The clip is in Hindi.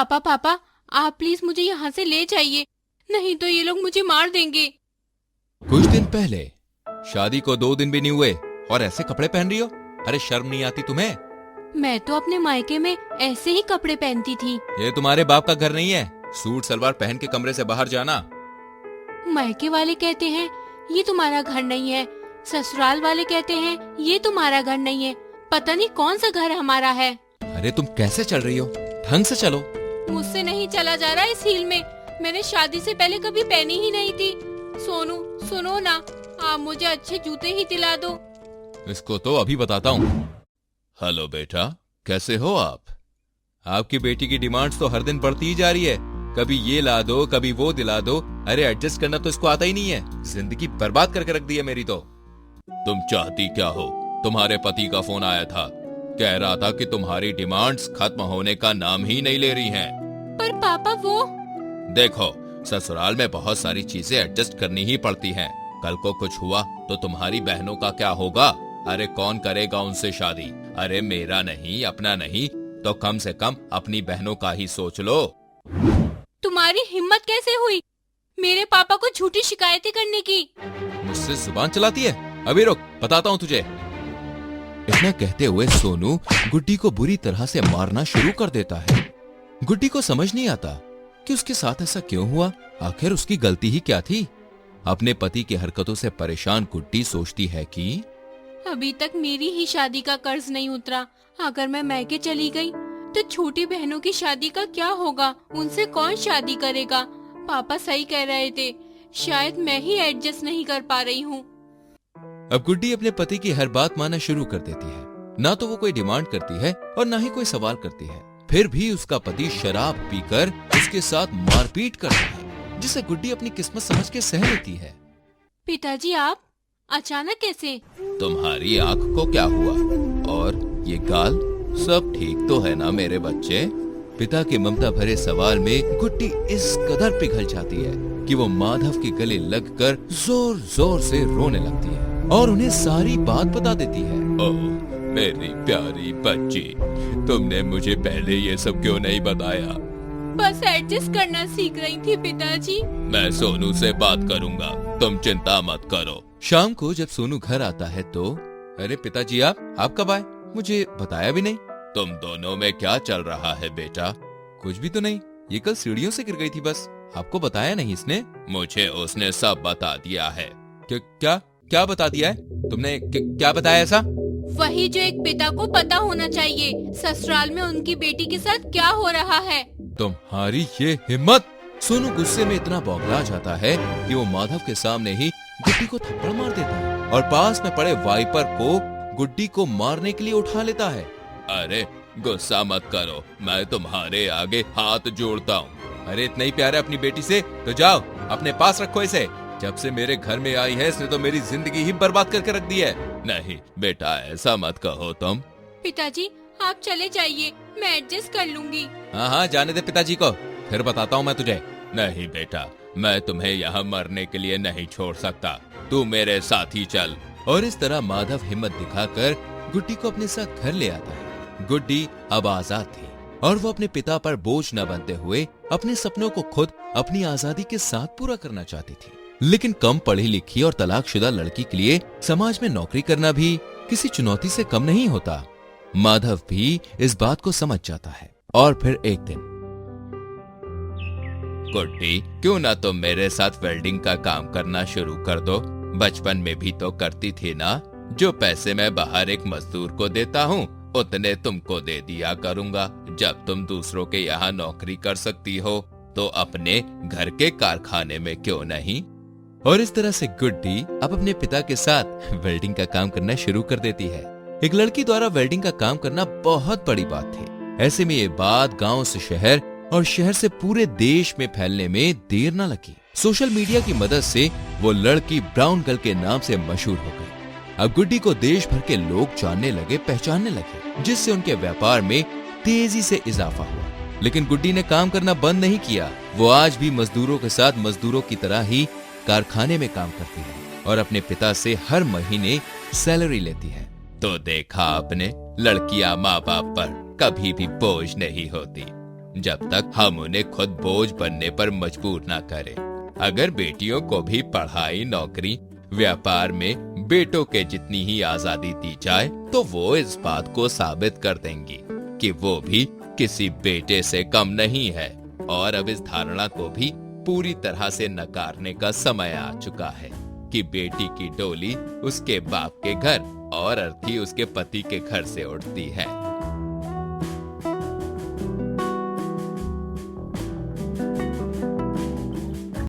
पापा पापा, आप प्लीज मुझे यहाँ से ले जाइए, नहीं तो ये लोग मुझे मार देंगे। कुछ दिन पहले शादी को 2 दिन भी नहीं हुए और ऐसे कपड़े पहन रही हो? अरे शर्म नहीं आती तुम्हें? मैं तो अपने मायके में ऐसे ही कपड़े पहनती थी। ये तुम्हारे बाप का घर नहीं है, सूट सलवार पहन के कमरे से बाहर जाना। मायके वाले कहते हैं ये तुम्हारा घर नहीं है, ससुराल वाले कहते हैं ये तुम्हारा घर नहीं है, पता नहीं कौन सा घर हमारा है। अरे तुम कैसे चल रही हो? ढंग से चलो। मुझसे नहीं चला जा रहा इस हील में, मैंने शादी से पहले कभी पहनी ही नहीं थी। सोनू सुनो ना, आप मुझे अच्छे जूते ही दिला दो। इसको तो अभी बताता हूँ। हेलो बेटा, कैसे हो आप? आपकी बेटी की डिमांड्स तो हर दिन बढ़ती ही जा रही है, कभी ये ला दो कभी वो दिला दो। अरे एडजस्ट करना तो इसको आता ही नहीं है, जिंदगी बर्बाद करके रख दी है मेरी तो। तुम चाहती क्या हो? तुम्हारे पति का फोन आया था, कह रहा था कि तुम्हारी डिमांड्स खत्म होने का नाम ही नहीं ले रही हैं। पर पापा वो देखो, ससुराल में बहुत सारी चीजें एडजस्ट करनी ही पड़ती हैं। कल को कुछ हुआ तो तुम्हारी बहनों का क्या होगा? अरे कौन करेगा उनसे शादी? अरे मेरा नहीं, अपना नहीं तो कम से कम अपनी बहनों का ही सोच लो। तुम्हारी हिम्मत कैसे हुई मेरे पापा को झूठी शिकायतें करने की? मुझसे जुबान चलाती है? अभी रुक, बताता हूँ तुझे। इतना कहते हुए सोनू गुड्डी को बुरी तरह से मारना शुरू कर देता है। गुड्डी को समझ नहीं आता कि उसके साथ ऐसा क्यों हुआ, आखिर उसकी गलती ही क्या थी। अपने पति की हरकतों से परेशान गुड्डी सोचती है कि अभी तक मेरी ही शादी का कर्ज नहीं उतरा, अगर मैं मैके चली गई तो छोटी बहनों की शादी का क्या होगा? उनसे कौन शादी करेगा? पापा सही कह रहे थे, शायद मैं ही एडजस्ट नहीं कर पा रही हूँ। अब गुड्डी अपने पति की हर बात मानना शुरू कर देती है। ना तो वो कोई डिमांड करती है और ना ही कोई सवाल करती है, फिर भी उसका पति शराब पीकर उसके साथ मारपीट करता है, जिसे गुड्डी अपनी किस्मत समझ के सह लेती है। पिताजी आप अचानक कैसे? तुम्हारी आंख को क्या हुआ? और ये गाल, सब ठीक तो है ना मेरे बच्चे? पिता के ममता भरे सवाल में गुड्डी इस कदर पिघल जाती है कि वो माधव के गले लगकर जोर जोर से रोने लगती है और उन्हें सारी बात बता देती है। ओह मेरी प्यारी बच्ची, तुमने मुझे पहले ये सब क्यों नहीं बताया? बस एडजस्ट करना सीख रही थी पिताजी। मैं सोनू से बात करूंगा, तुम चिंता मत करो। शाम को जब सोनू घर आता है तो अरे पिताजी आप कब आए? मुझे बताया भी नहीं। तुम दोनों में क्या चल रहा है बेटा? कुछ भी तो नहीं, ये कल सीढ़ियों से गिर गई थी बस। आपको बताया नहीं इसने? मुझे उसने सब बता दिया है। क्या बता दिया है? तुमने क्या बताया ऐसा? वही जो एक पिता को पता होना चाहिए, ससुराल में उनकी बेटी के साथ क्या हो रहा है। तुम्हारी ये हिम्मत! सोनू गुस्से में इतना बौखला जाता है कि वो माधव के सामने ही गुड्डी को थप्पड़ मार देता है और पास में पड़े वाइपर को गुड्डी को मारने के लिए उठा लेता है। अरे गुस्सा मत करो, मैं तुम्हारे आगे हाथ जोड़ता हूँ। अरे इतना ही प्यार है अपनी बेटी से तो जाओ अपने पास रखो इसे। जब से मेरे घर में आई है इसने तो मेरी जिंदगी ही बर्बाद करके रख दी है। नहीं बेटा, ऐसा मत कहो तुम। पिताजी आप चले जाइए, मैं एडजस्ट कर लूंगी। हाँ जाने दे पिताजी को, फिर बताता हूँ मैं तुझे। नहीं बेटा, मैं तुम्हें यहाँ मरने के लिए नहीं छोड़ सकता, तू मेरे साथ ही चल। और इस तरह माधव हिम्मत दिखाकर गुड्डी को अपने साथ घर ले आता है। गुड्डी अब आजाद थी और वो अपने पिता पर बोझ न बनते हुए अपने सपनों को खुद अपनी आजादी के साथ पूरा करना चाहती थी। लेकिन कम पढ़ी लिखी और तलाकशुदा लड़की के लिए समाज में नौकरी करना भी किसी चुनौती से कम नहीं होता। माधव भी इस बात को समझ जाता है और फिर एक दिन, गुड्डी क्यों ना तुम मेरे साथ वेल्डिंग का काम करना शुरू कर दो? बचपन में भी तो करती थी ना। जो पैसे मैं बाहर एक मजदूर को देता हूँ उतने तुमको दे दिया करूँगा। जब तुम दूसरों के यहाँ नौकरी कर सकती हो तो अपने घर के कारखाने में क्यों नहीं? और इस तरह से गुड्डी अब अपने पिता के साथ वेल्डिंग का काम करना शुरू कर देती है। एक लड़की द्वारा वेल्डिंग का काम करना बहुत बड़ी बात थी। ऐसे में ये बात गांव से शहर और शहर से पूरे देश में फैलने में देर न लगी। सोशल मीडिया की मदद से वो लड़की ब्राउन गर्ल के नाम से मशहूर हो गई। अब गुड्डी को देश भर के लोग जानने लगे, पहचानने लगे, जिससे उनके व्यापार में तेजी से इजाफा हुआ। लेकिन गुड्डी ने काम करना बंद नहीं किया। वो आज भी मजदूरों के साथ मजदूरों की तरह ही कारखाने में काम करती है और अपने पिता से हर महीने सैलरी लेती है। तो देखा आपने, लड़कियां माँ बाप पर कभी भी बोझ नहीं होती। जब तक हम उन्हें खुद बोझ बनने पर मजबूर ना करें। अगर बेटियों को भी पढ़ाई, नौकरी, व्यापार में बेटों के जितनी ही आजादी दी जाए तो वो इस बात को साबित कर देंगी कि वो भी किसी बेटे से कम नहीं है। और अब इस धारणा को भी पूरी तरह से नकारने का समय आ चुका है कि बेटी की डोली उसके बाप के घर और अर्थी उसके पति के घर से उठती है।